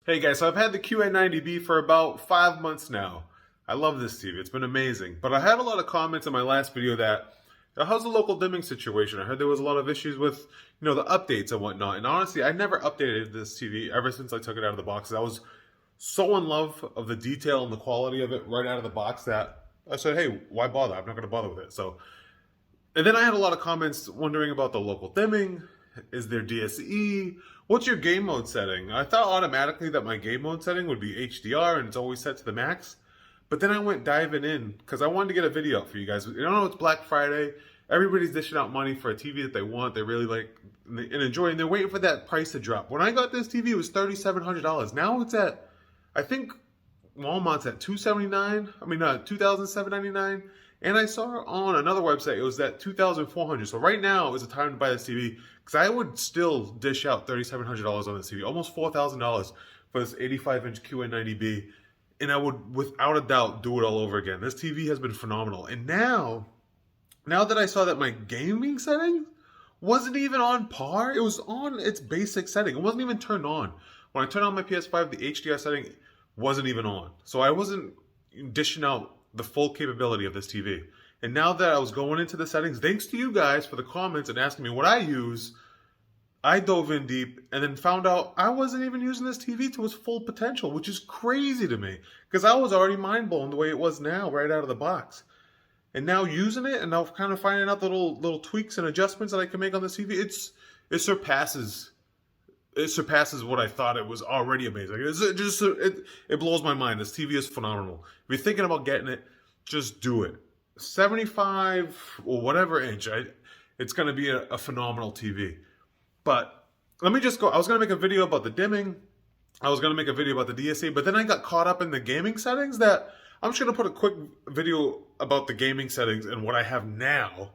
Hey guys, so I've had the QN90B for about 5 months now. I love this TV. It's been amazing. But I had a lot of comments in my last video that, how's the local dimming situation? I heard there was a lot of issues with, the updates and whatnot. And honestly, I never updated this TV ever since I took it out of the box. I was so in love of the detail and the quality of it right out of the box that I said, hey, why bother? I'm not going to bother with it. And then I had a lot of comments wondering about the local dimming. Is there DSE? What's your game mode setting? I thought automatically that my game mode setting would be HDR and it's always set to the max. But then I went diving in because I wanted to get a video up for you guys. You know, it's Black Friday. Everybody's dishing out money for a TV that they want, they really like and enjoy, and they're waiting for that price to drop. When I got this TV, it was $3,700. Now it's at, I think Walmart's at $279. I mean, $2,799. And I saw on another website it was at $2,400. So right now is the time to buy this TV because I would still dish out $3,700 on this TV, almost $4,000 for this 85-inch QN90B, and I would, without a doubt, do it all over again. This TV has been phenomenal, and now that I saw that my gaming setting wasn't even on par, it was on its basic setting. It wasn't even turned on. When I turned on my PS5, the HDR setting wasn't even on, so I wasn't dishing out the full capability of this TV. And now that I was going into the settings, thanks to you guys for the comments and asking me what I use, I dove in deep and then found out I wasn't even using this TV to its full potential, which is crazy to me because I was already mind blown the way it was now right out of the box. And now using it and now kind of finding out the little tweaks and adjustments that I can make on this TV, it surpasses what I thought it was already amazing. It blows my mind. This TV is phenomenal. If you're thinking about getting it, just do it. 75 or whatever inch, it's going to be a phenomenal TV. But let me just go. I was going to make a video about the dimming. I was going to make a video about the DSA, but then I got caught up in the gaming settings that I'm just going to put a quick video about the gaming settings and what I have now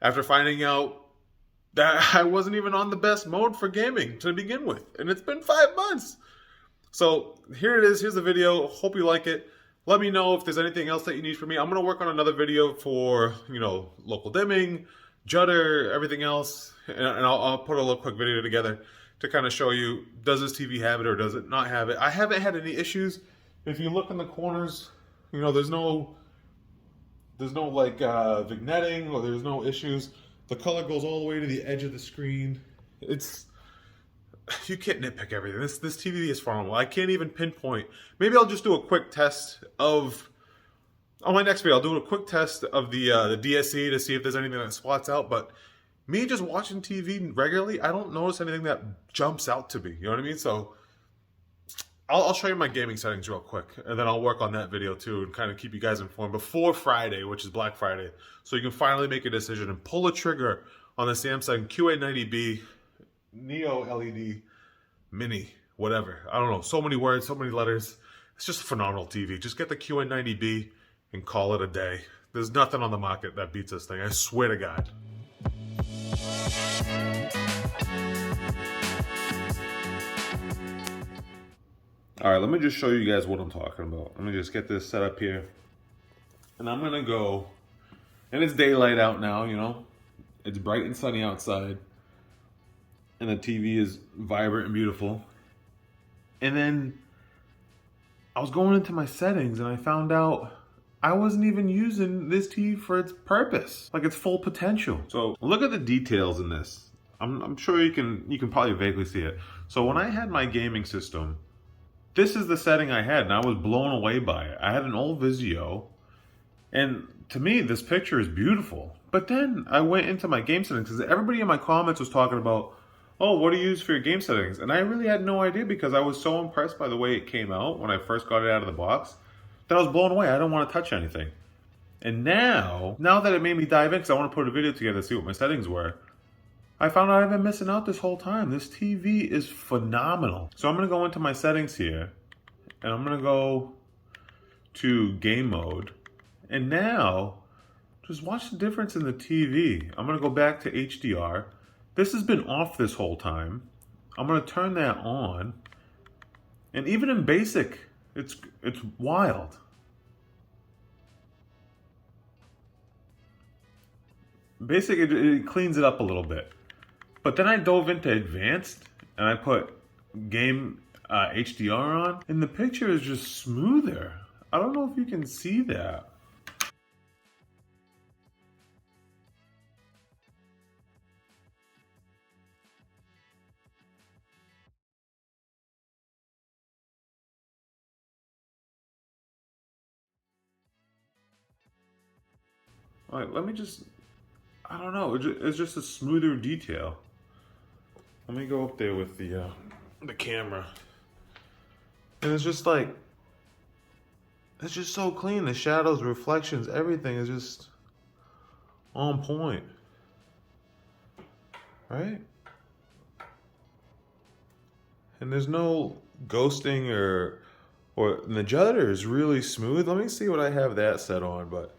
after finding out that I wasn't even on the best mode for gaming to begin with. And it's been 5 months. So here it is. Here's the video. Hope you like it. Let me know if there's anything else that you need from me. I'm going to work on another video for, local dimming, judder, everything else. And I'll put a little quick video together to kind of show you, does this TV have it or does it not have it? I haven't had any issues. If you look in the corners, there's no like vignetting or there's no issues. The color goes all the way to the edge of the screen. You can't nitpick everything. This TV is phenomenal. I can't even pinpoint. Maybe I'll just do a quick test of, on my next video, I'll do a quick test of the DSE to see if there's anything that spots out. But me just watching TV regularly, I don't notice anything that jumps out to me. You know what I mean? So I'll show you my gaming settings real quick, and then I'll work on that video too and kind of keep you guys informed before Friday, which is Black Friday, so you can finally make a decision and pull a trigger on the Samsung QN90B Neo LED Mini, whatever. I don't know, so many words, so many letters. It's just a phenomenal TV. Just get the QN90B and call it a day. There's nothing on the market that beats this thing, I swear to God. All right, let me just show you guys what I'm talking about. Let me just get this set up here. And I'm gonna go, and it's daylight out now, It's bright and sunny outside. And the TV is vibrant and beautiful. And then I was going into my settings and I found out I wasn't even using this TV for its purpose, like its full potential. So look at the details in this. I'm sure you can probably vaguely see it. So when I had my gaming system, this is the setting I had, and I was blown away by it. I had an old Vizio, and to me, this picture is beautiful. But then I went into my game settings, because everybody in my comments was talking about, oh, what do you use for your game settings? And I really had no idea, because I was so impressed by the way it came out when I first got it out of the box, that I was blown away. I didn't want to touch anything. And now that it made me dive in, because I want to put a video together to see what my settings were, I found out I've been missing out this whole time. This TV is phenomenal. So I'm going to go into my settings here, and I'm going to go to game mode. And now, just watch the difference in the TV. I'm going to go back to HDR. This has been off this whole time. I'm going to turn that on. And even in basic, it's wild. Basic, it cleans it up a little bit. But then I dove into advanced and I put game HDR on, and the picture is just smoother. I don't know if you can see that. Like, let me just, I don't know, it's just a smoother detail. Let me go up there with the camera. And it's just like, it's just so clean. The shadows, reflections, everything is just on point. Right? And there's no ghosting or the judder is really smooth. Let me see what I have that set on, but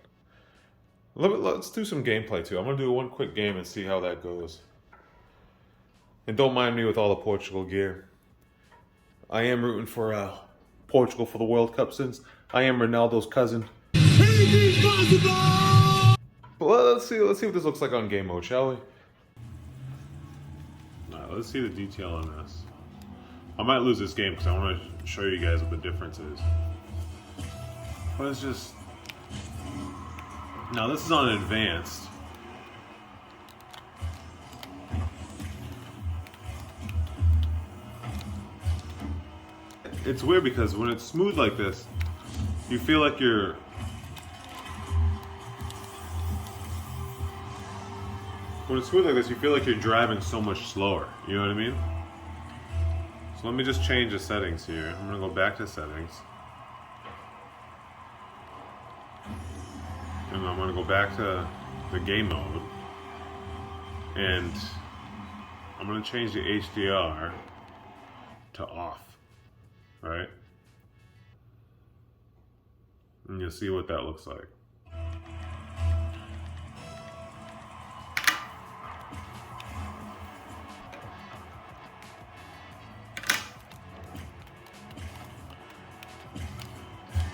let's do some gameplay too. I'm gonna do one quick game and see how that goes. And don't mind me with all the Portugal gear. I am rooting for Portugal for the World Cup since I am Ronaldo's cousin. Anything's possible! Well, let's see what this looks like on game mode, shall we? Alright, let's see the detail on this. I might lose this game because I want to show you guys what the difference is. But it's just... Now this is on advanced. It's weird because when it's smooth like this, you feel like you're... When it's smooth like this, you feel like you're driving so much slower. You know what I mean? So let me just change the settings here. I'm gonna go back to settings. And I'm gonna go back to the game mode. And I'm gonna change the HDR to off. Right? And you'll see what that looks like.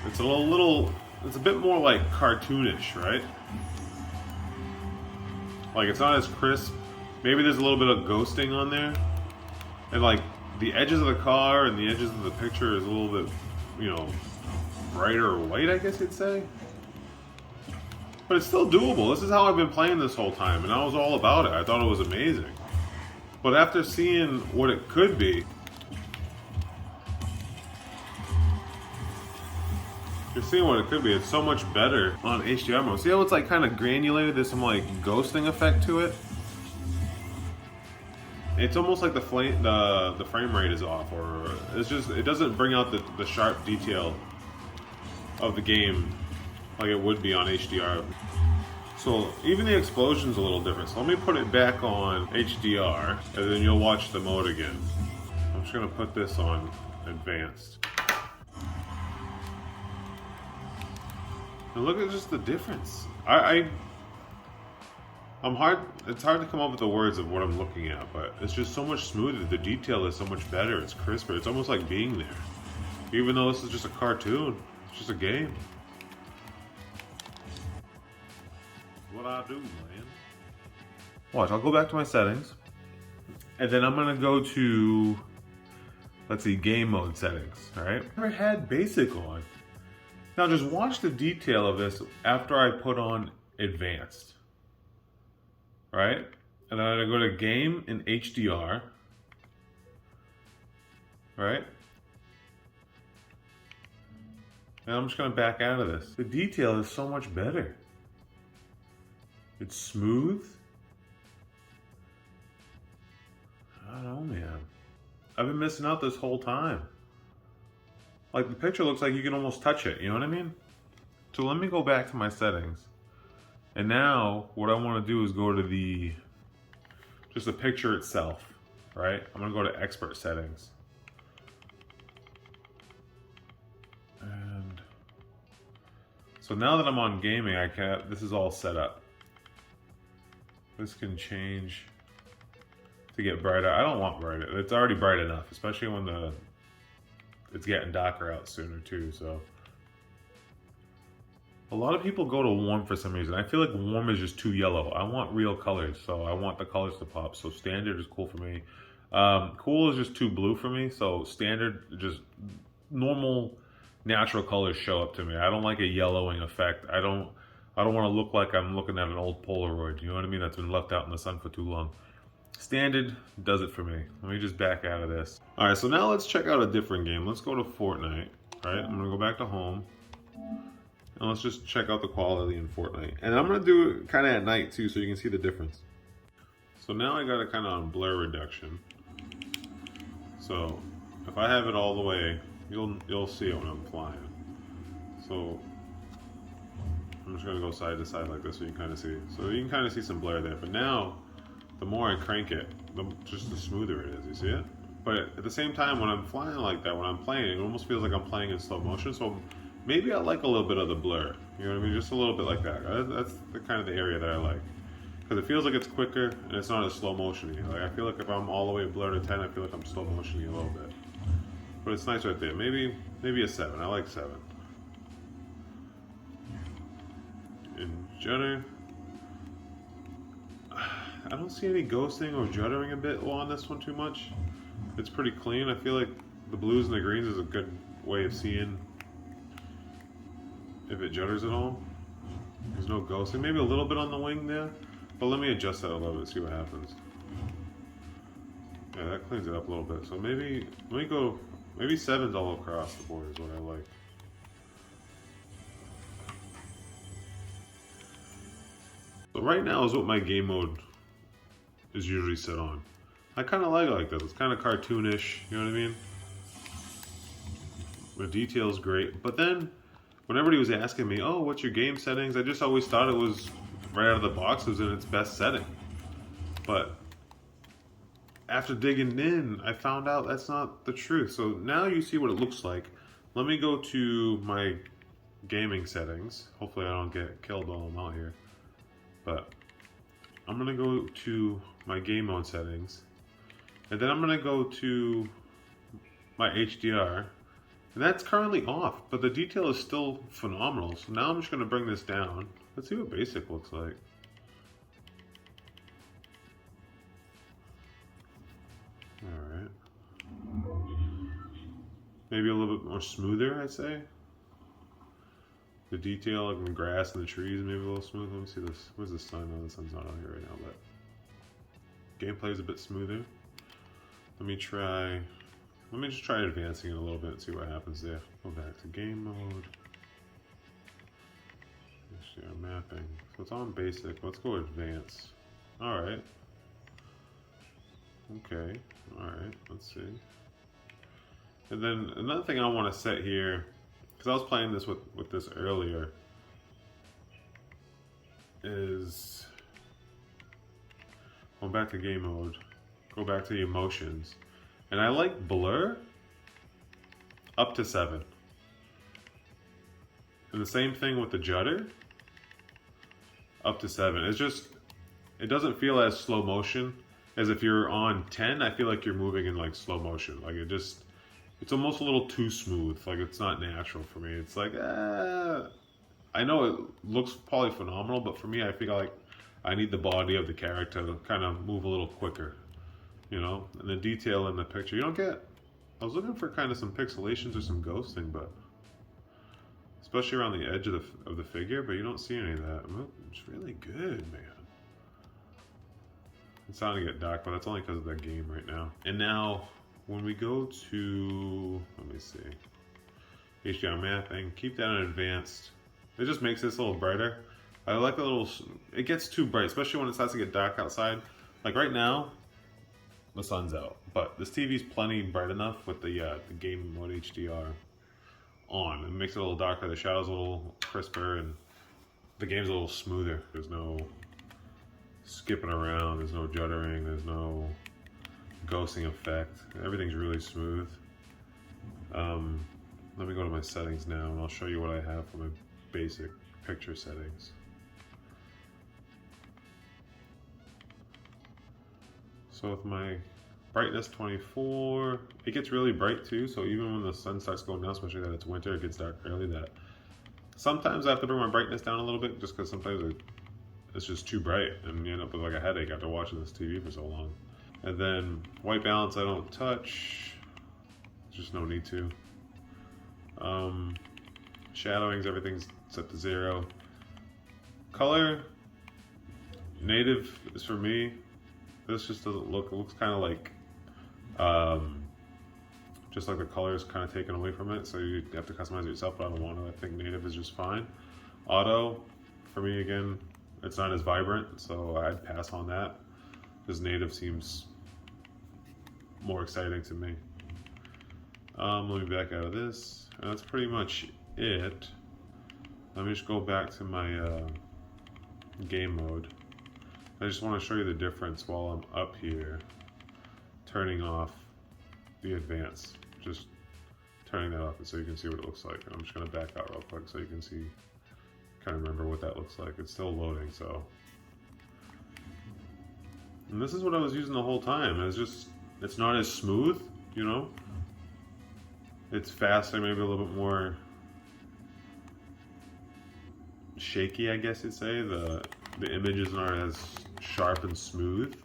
It's it's a bit more like cartoonish, right? Like it's not as crisp. Maybe there's a little bit of ghosting on there. And like the edges of the car and the edges of the picture is a little bit, you know, brighter white, I guess you'd say. But it's still doable. This is how I've been playing this whole time, and I was all about it. I thought it was amazing. But after seeing what it could be, you're seeing what it could be. It's so much better on HDR mode. See how it's like kind of granulated? There's some like ghosting effect to it. It's almost like the frame rate is off, or it's just, it doesn't bring out the sharp detail of the game like it would be on HDR. So even the explosion's a little different. So let me put it back on HDR, and then you'll watch the mode again. I'm just gonna put this on advanced. And look at just the difference. It's hard to come up with the words of what I'm looking at, but it's just so much smoother. The detail is so much better. It's crisper. It's almost like being there. Even though this is just a cartoon, it's just a game. What I do, man. Watch, I'll go back to my settings. And then I'm gonna go to, let's see, game mode settings, all right? I've never had basic on. Now just watch the detail of this after I put on advanced, right? And then I'm gonna go to game in HDR, right? And I'm just gonna back out of this. The detail is so much better. It's smooth. I don't know, man. I've been missing out this whole time. Like the picture looks like you can almost touch it, you know what I mean? So let me go back to my settings. And now what I want to do is go to just the picture itself, right? I'm gonna go to expert settings. And so now that I'm on gaming, this is all set up. This can change to get brighter. I don't want brighter. It's already bright enough, especially when it's getting darker out sooner too, so. A lot of people go to warm for some reason. I feel like warm is just too yellow. I want real colors, so I want the colors to pop. So standard is cool for me. Cool is just too blue for me, so standard, just normal natural colors show up to me. I don't like a yellowing effect. I don't want to look like I'm looking at an old Polaroid, you know what I mean? That's been left out in the sun for too long. Standard does it for me. Let me just back out of this. All right, so now let's check out a different game. Let's go to Fortnite, right? I'm gonna go back to home. And let's just check out the quality in Fortnite. And I'm gonna do it kind of at night too, so you can see the difference. So now I got it kind of on blur reduction. So if I have it all the way, you'll see it when I'm flying. So I'm just gonna go side to side like this so you can kind of see. So you can kind of see some blur there. But now, the more I crank it, just the smoother it is. You see it? But at the same time, when I'm flying like that, when I'm playing, it almost feels like I'm playing in slow motion. So maybe I like a little bit of the blur. You know what I mean? Just a little bit like that. That's the kind of the area that I like. Because it feels like it's quicker and it's not as slow motion-y. Like I feel like if I'm all the way blur to 10, I feel like I'm slow motion-y a little bit. But it's nice right there. Maybe a 7. I like 7. And judder. I don't see any ghosting or juddering a bit on this one too much. It's pretty clean. I feel like the blues and the greens is a good way of seeing if it judders at all. There's no ghosting. Maybe a little bit on the wing there. But let me adjust that a little bit, see what happens. Yeah, that cleans it up a little bit. So maybe, maybe 7's all across the board is what I like. So right now is what my game mode is usually set on. I kind of like this. It's kind of cartoonish, you know what I mean? The detail's great. But then, when everybody was asking me, oh, what's your game settings? I just always thought it was, right out of the box, it was in its best setting. But after digging in, I found out that's not the truth. So now you see what it looks like. Let me go to my gaming settings. Hopefully I don't get killed while I'm out here. But I'm gonna go to my game mode settings. And then I'm gonna go to my HDR. And that's currently off, but the detail is still phenomenal. So now I'm just gonna bring this down. Let's see what basic looks like. Alright. Maybe a little bit more smoother, I'd say. The detail of the grass and the trees, maybe a little smooth. Let me see this. Where's the sun? Oh, the sun's not out here right now, but gameplay is a bit smoother. Let me just try advancing it a little bit and see what happens there. Go back to game mode. HDR mapping. So it's on basic. Let's go advanced. Alright. Okay. Alright. Let's see. And then another thing I want to set here, because I was playing this with this earlier, is going back to game mode. Go back to the emotions. And I like blur up to 7. And the same thing with the judder up to 7. It's just, it doesn't feel as slow motion as if you're on 10. I feel like you're moving in like slow motion. Like it's almost a little too smooth. Like it's not natural for me. It's like, I know it looks probably phenomenal, but for me, I feel like I need the body of the character to kind of move a little quicker. You know, and the detail in the picture, you don't get, I was looking for kind of some pixelations or some ghosting, but especially around the edge of the figure, but you don't see any of that. It's really good, man. It's starting to get dark, but that's only because of that game right now. And now, when we go to, let me see, HDR mapping, keep that on advanced. It just makes this a little brighter. I like the little, it gets too bright, especially when it starts to get dark outside. Like right now, the sun's out, but this TV's plenty bright enough with the game mode HDR on. It makes it a little darker, the shadow's a little crisper, and the game's a little smoother. There's no skipping around, there's no juddering, there's no ghosting effect. Everything's really smooth. Let me go to my settings now and I'll show you what I have for my basic picture settings. So with my brightness 24, it gets really bright too, so even when the sun starts going down, especially that it's winter, it gets dark early. That sometimes I have to bring my brightness down a little bit just because sometimes it's just too bright and you end up with like a headache after watching this TV for so long. And then white balance I don't touch. Just no need to. Shadowings, everything's set to 0. Color, native is for me. This just doesn't look, it looks kind of like, just like the color is kind of taken away from it, so you have to customize it yourself, but I don't want to. I think native is just fine. Auto, for me again, it's not as vibrant, so I'd pass on that, because native seems more exciting to me. Let me back out of this, and that's pretty much it. Let me just go back to my game mode. I just want to show you the difference while I'm up here, turning off the advanced, just turning that off so you can see what it looks like. And I'm just going to back out real quick so you can see, kind of remember what that looks like. It's still loading, so. And this is what I was using the whole time. It's not as smooth, you know? It's faster, maybe a little bit more shaky, I guess you'd say. The images aren't as sharp and smooth.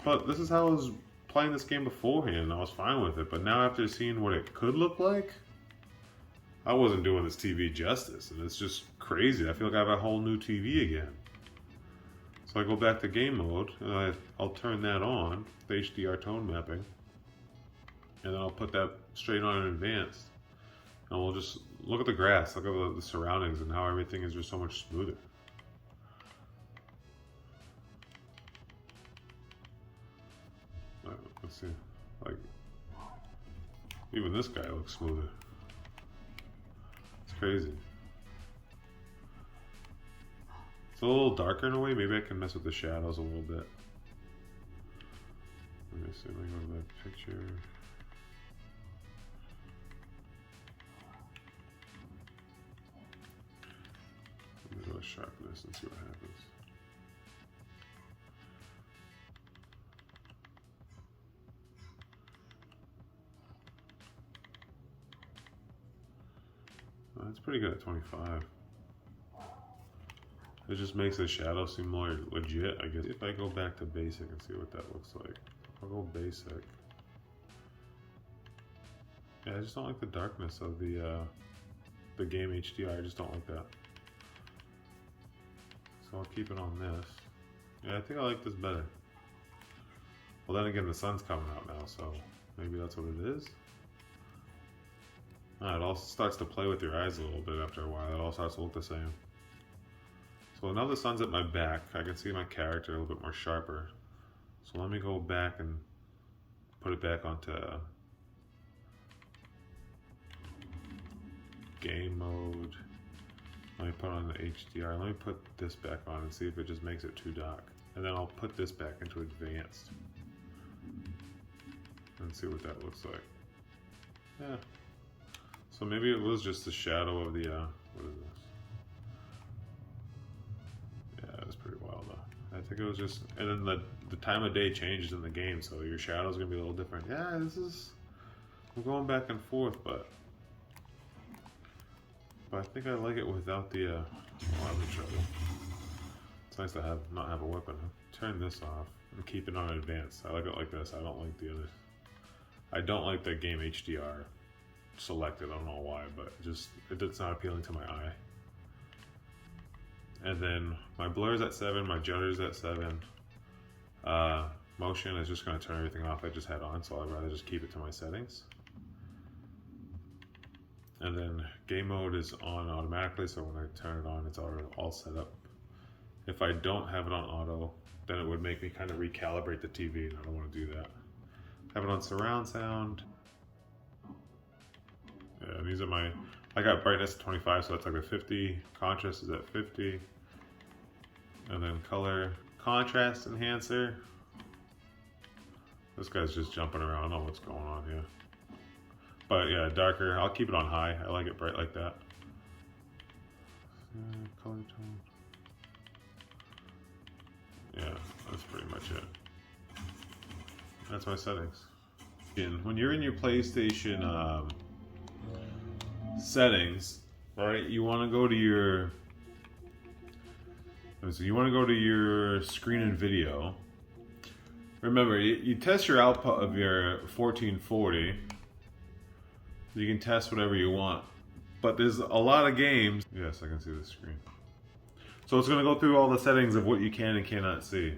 But this is how I was playing this game beforehand. I was fine with it. But now after seeing what it could look like, I wasn't doing this TV justice. And it's just crazy. I feel like I have a whole new TV again. So I go back to game mode, and I'll turn that on, the HDR tone mapping. And then I'll put that straight on in advanced. And we'll just look at the grass, look at the surroundings, and how everything is just so much smoother. Let's see, like, even this guy looks smoother. It's crazy. It's a little darker in a way. Maybe I can mess with the shadows a little bit. Let me see, let me go to that picture. Let me go to sharpness and see what happens. That's pretty good at 25. It just makes the shadow seem more legit, I guess. If I go back to basic and see what that looks like. I'll go basic. Yeah, I just don't like the darkness of the game HDR. I just don't like that. So I'll keep it on this. Yeah, I think I like this better. Well, then again, the sun's coming out now, so maybe that's what it is. It all starts to play with your eyes a little bit after a while. It all starts to look the same. So now the sun's at my back. I can see my character a little bit more sharper. So let me go back and put it back onto game mode. Let me put on the HDR. Let me put this back on and see if it just makes it too dark. And then I'll put this back into advanced and see what that looks like. Yeah. So maybe it was just the shadow of the, what is this? Yeah, that's pretty wild though. I think it was just, and then the time of day changes in the game, so your shadow's gonna be a little different. Yeah, I'm going back and forth, but I think I like it without the, weapon trouble. It's nice to not have a weapon. Turn this off and keep it on advanced. I like it like this. I don't like the other. I don't like the game HDR selected. I don't know why, but it's not appealing to my eye. And then my blur's at 7, my judder's at 7. Motion is just going to turn everything off I just had on, so I'd rather just keep it to my settings. And then game mode is on automatically, so when I turn it on, it's already all set up. If I don't have it on auto, then it would make me kind of recalibrate the TV, and I don't want to do that. Have it on surround sound. Yeah, and these are I got brightness at 25, so that's like a 50. Contrast is at 50. And then color, contrast enhancer. This guy's just jumping around. I don't know what's going on here. But yeah, darker. I'll keep it on high. I like it bright like that. Color tone. Yeah, that's pretty much it. That's my settings. When you're in your PlayStation settings, right? You want to go to your screen and video, Remember, you test your output of your 1440. You can test whatever you want. But there's a lot of games. Yes, I can see the screen. So it's going to go through all the settings of what you can and cannot see.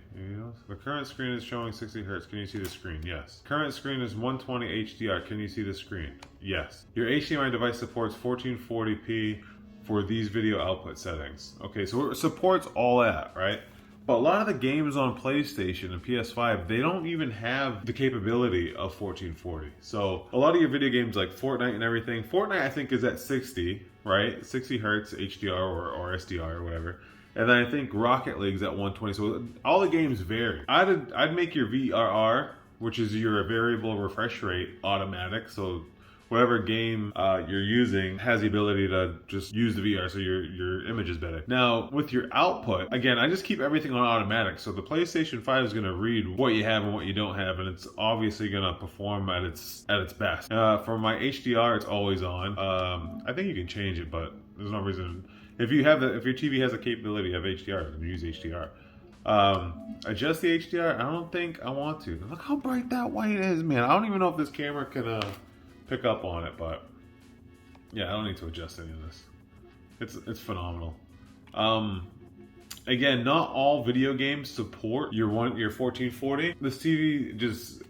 The current screen is showing 60 Hertz. Can you see the screen? Yes. Current screen is 120 HDR. Can you see the screen? Yes. Your HDMI device supports 1440p for these video output settings. Okay, so it supports all that, right? But a lot of the games on PlayStation and PS5, they don't even have the capability of 1440. So a lot of your video games like Fortnite and everything, Fortnite I think is at 60, right? 60 Hertz HDR or SDR or whatever. And then I think Rocket League's at 120. So all the games vary. I'd make your VRR, which is your variable refresh rate, automatic. So whatever game you're using has the ability to just use the VR so your image is better. Now, with your output, again, I just keep everything on automatic. So the PlayStation 5 is going to read what you have and what you don't have, and it's obviously going to perform at its best. For my HDR, it's always on. I think you can change it, but there's no reason. If your TV has a capability of HDR, then use HDR. Adjust the HDR. I don't think I want to. Look how bright that white is, man. I don't even know if this camera can pick up on it, but yeah, I don't need to adjust any of this. It's phenomenal. Again, not all video games support your 1440. This TV just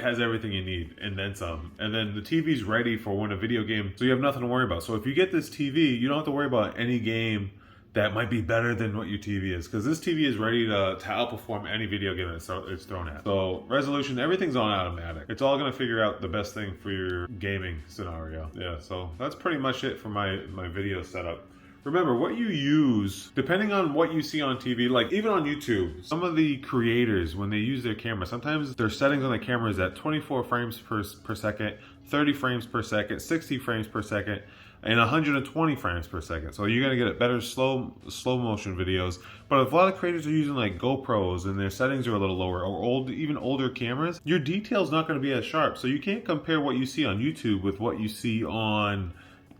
has everything you need and then some. And then the TV's ready for when a video game, so you have nothing to worry about. So if you get this TV, you don't have to worry about any game that might be better than what your TV is, because this TV is ready to outperform any video game that it's thrown at. So resolution, everything's on automatic. It's all going to figure out the best thing for your gaming scenario. Yeah, so that's pretty much it for my video setup. Remember, what you use, depending on what you see on TV, like even on YouTube, some of the creators, when they use their camera, sometimes their settings on the camera is at 24 frames per second, 30 frames per second, 60 frames per second, and 120 frames per second. So you're gonna get better slow motion videos. But if a lot of creators are using like GoPros and their settings are a little lower, or even older cameras, your detail's not gonna be as sharp. So you can't compare what you see on YouTube with what you see on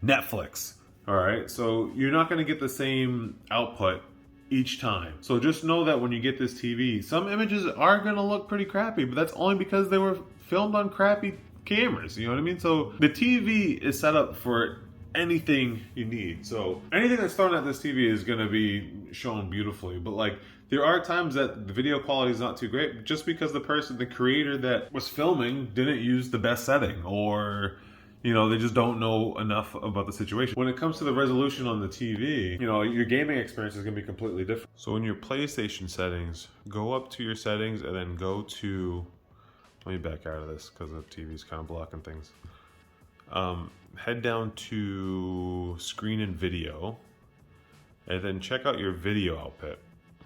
Netflix. All right, so you're not gonna get the same output each time. So just know that when you get this TV, some images are gonna look pretty crappy, but that's only because they were filmed on crappy cameras, you know what I mean? So the TV is set up for anything you need. So anything that's thrown at this TV is gonna be shown beautifully, but like there are times that the video quality is not too great just because the creator that was filming didn't use the best setting, or you know, they just don't know enough about the situation. When it comes to the resolution on the TV, you know, your gaming experience is gonna be completely different. So in your PlayStation settings, go up to your settings and then go to, let me back out of this because the TV's kind of blocking things. Head down to screen and video, and then check out your video output.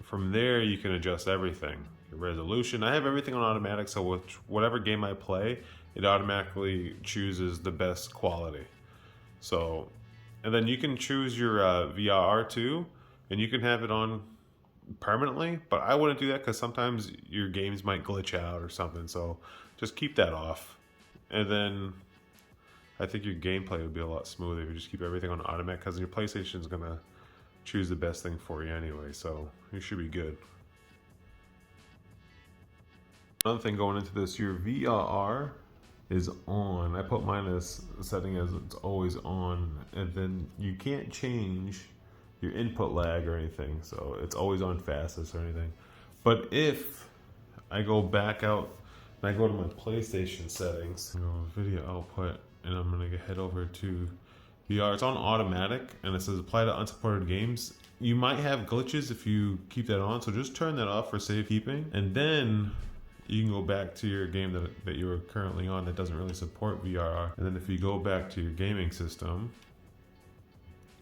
From there, you can adjust everything. Your resolution, I have everything on automatic, so with whatever game I play, it automatically chooses the best quality. So, and then you can choose your VRR too, and you can have it on permanently, but I wouldn't do that because sometimes your games might glitch out or something, so just keep that off. And then I think your gameplay would be a lot smoother if you just keep everything on automatic, because your PlayStation is gonna choose the best thing for you anyway, so you should be good. Another thing going into this, your VRR is on. I put mine as setting as it's always on, and then you can't change your input lag or anything, so it's always on fastest or anything. But if I go back out and I go to my PlayStation settings, video output, and I'm gonna head over to VR. It's on automatic, and it says apply to unsupported games. You might have glitches if you keep that on, so just turn that off for safekeeping, and then you can go back to your game that you were currently on that doesn't really support VRR. And then if you go back to your gaming system,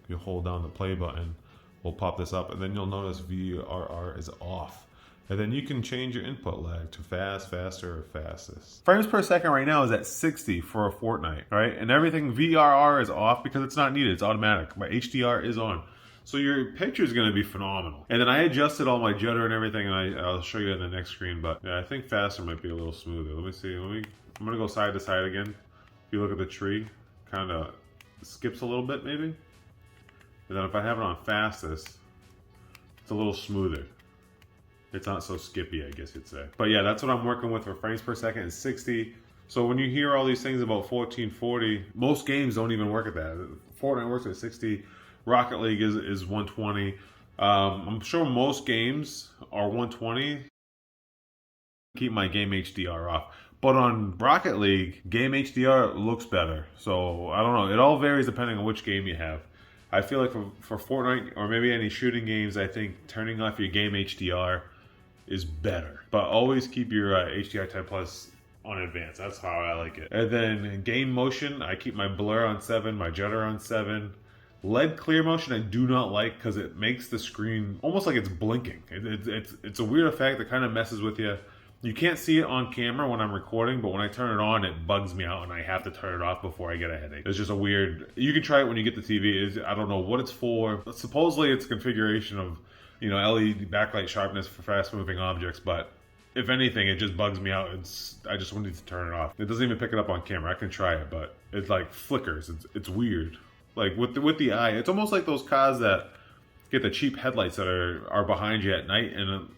you hold down the play button, we'll pop this up, and then you'll notice VRR is off. And then you can change your input lag to fast, faster, or fastest. Frames per second right now is at 60 for a Fortnite, right? And everything VRR is off because it's not needed, it's automatic. My HDR is on. So your picture is going to be phenomenal. And then I adjusted all my jitter and everything, and I'll show you in the next screen. But yeah, I think faster might be a little smoother. Let me see. I'm going to go side to side again. If you look at the tree, kind of skips a little bit maybe. And then if I have it on fastest, it's a little smoother. It's not so skippy, I guess you'd say. But yeah, that's what I'm working with for frames per second is 60. So when you hear all these things about 1440, most games don't even work at that. Fortnite works at 60. Rocket League is 120. I'm sure most games are 120. Keep my game HDR off. But on Rocket League, game HDR looks better. So I don't know. It all varies depending on which game you have. I feel like for Fortnite or maybe any shooting games, I think turning off your game HDR is better. But always keep your HDR 10 plus on advanced. That's how I like it. And then game motion, I keep my blur on 7, my jutter on 7. LED clear motion I do not like because it makes the screen almost like it's blinking. It's a weird effect that kind of messes with you. You can't see it on camera when I'm recording, but when I turn it on, it bugs me out and I have to turn it off before I get a headache. It's just a weird, you can try it when you get the TV. I don't know what it's for. Supposedly it's configuration of, you know, LED backlight sharpness for fast moving objects, but if anything, it just bugs me out. I just need to turn it off. It doesn't even pick it up on camera. I can try it, but it like flickers. It's weird. Like with the eye, it's almost like those cars that get the cheap headlights that are behind you at night, and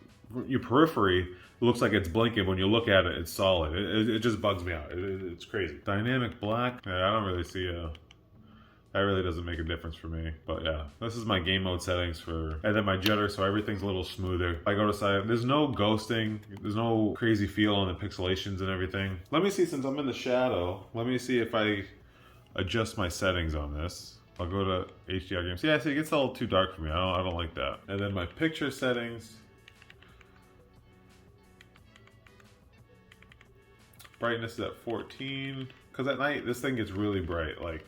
your periphery looks like it's blinking. When you look at it, it's solid. It just bugs me out. It's crazy. Dynamic black. Yeah, I don't really see that really doesn't make a difference for me. But yeah, this is my game mode settings and then my jitter, so everything's a little smoother. I go to side, there's no ghosting, there's no crazy feel on the pixelations and everything. Let me see, since I'm in the shadow, let me see if I adjust my settings on this. I'll go to HDR games. Yeah, see, it gets a little too dark for me. I don't like that. And then my picture settings. Brightness is at 14. Because at night, this thing gets really bright. Like,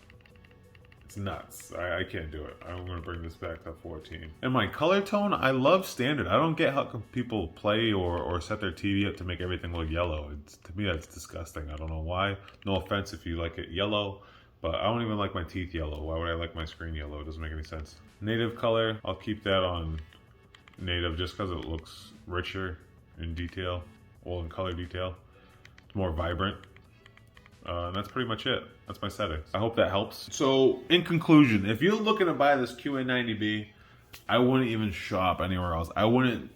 it's nuts. I can't do it. I'm going to bring this back to 14. And my color tone, I love standard. I don't get how people play or set their TV up to make everything look yellow. To me, that's disgusting. I don't know why. No offense if you like it yellow, but I don't even like my teeth yellow. Why would I like my screen yellow? It doesn't make any sense. Native color, I'll keep that on native just because it looks richer in detail, well, in color detail. It's more vibrant. And that's pretty much it. That's my settings. I hope that helps. So, in conclusion, if you're looking to buy this QN90B, I wouldn't even shop anywhere else. I wouldn't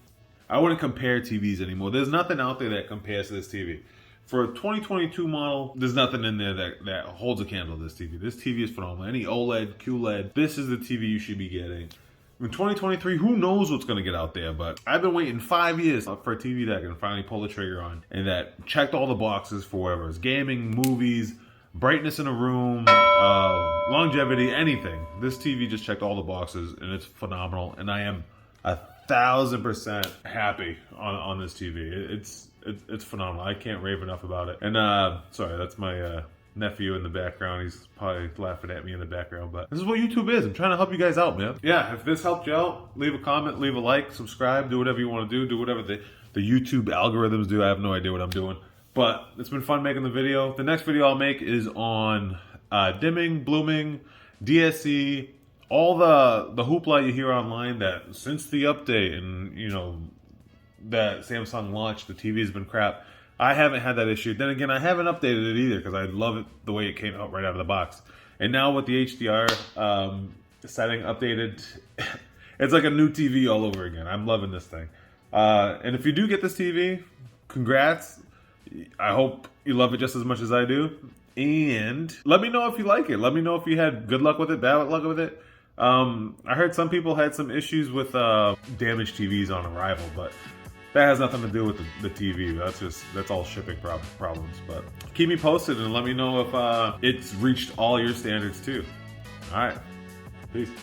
compare TVs anymore. There's nothing out there that compares to this TV. For a 2022 model, there's nothing in there that holds a candle to this TV. This TV is phenomenal. Any OLED, QLED, this is the TV you should be getting. In 2023, who knows what's going to get out there, but I've been waiting 5 years for a TV that I can finally pull the trigger on and that checked all the boxes for whatever. It's gaming, movies, brightness in a room, longevity, anything. This TV just checked all the boxes and it's phenomenal, and I am 1,000% happy on this TV. It's phenomenal. I can't rave enough about it. And sorry, that's my nephew in the background. He's probably laughing at me in the background, but this is what YouTube is. I'm trying to help you guys out, man. Yeah, if this helped you out, leave a comment, leave a like, subscribe, do whatever you want to do whatever the YouTube algorithms do. I have no idea what I'm doing, but it's been fun making the video. The next video I'll make is on dimming, blooming, DSC, all the hoopla you hear online that since the update and, you know, that Samsung launched, the TV has been crap. I haven't had that issue. Then again, I haven't updated it either because I love it the way it came out right out of the box. And now with the HDR setting updated, it's like a new TV all over again. I'm loving this thing. And if you do get this TV, congrats. I hope you love it just as much as I do. And let me know if you like it. Let me know if you had good luck with it, bad luck with it. I heard some people had some issues with damaged TVs on arrival, but that has nothing to do with the TV. That's all shipping problems. But keep me posted and let me know if it's reached all your standards too. All right, peace.